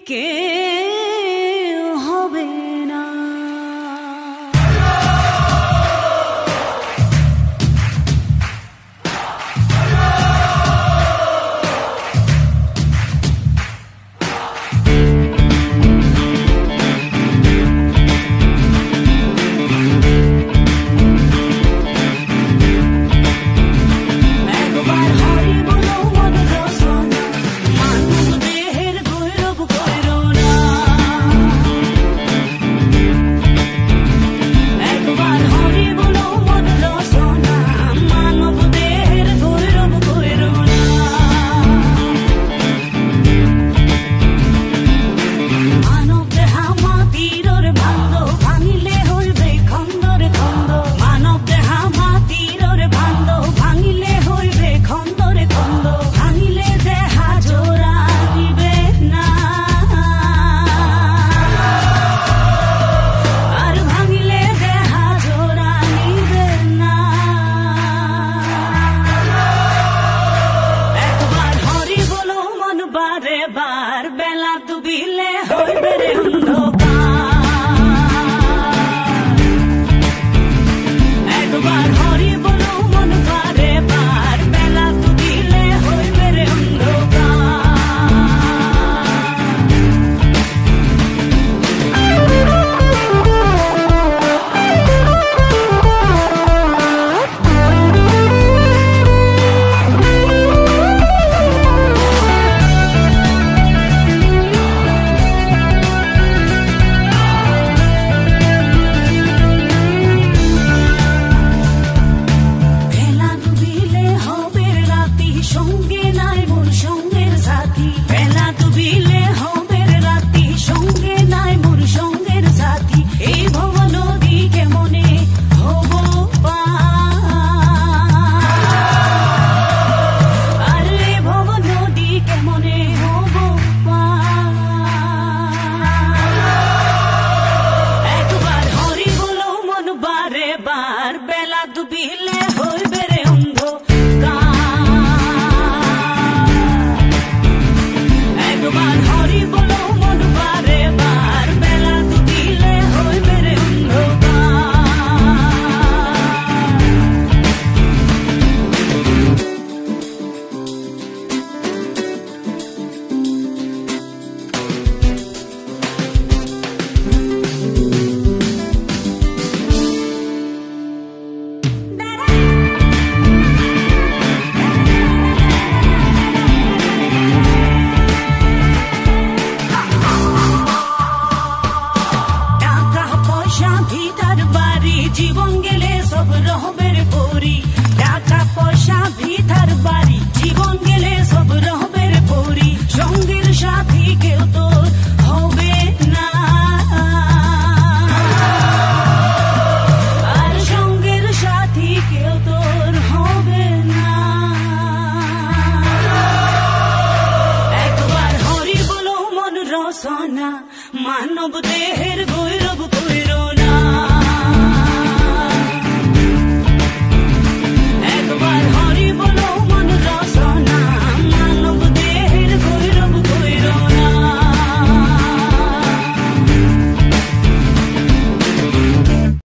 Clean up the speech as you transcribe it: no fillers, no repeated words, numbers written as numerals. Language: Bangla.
কে হবে না। বার বেলা ডুবিলে হইবে রে অন্ধকার। একবার হরি বলো মন বারে বার বেলা ডুবিলে হইবে রে বার বেলা ডুবিলে হইবে রে অন্ধকার। একবার হরি বলো মন বারে বার বেলা ডুবিলে হইবে রে জীবন গেলে সব রহবের পরি। টাকা পয়সা ভিতার বাড়ি জীবন গেলে সব রহবের পরি। সঙ্গের সাথী কেউ তো হবে না, আর সঙ্গের সাথী কেউ তোর হবে না। একবার হরি বলো মন রসনা মানব দেহের গৌরব কইরো না।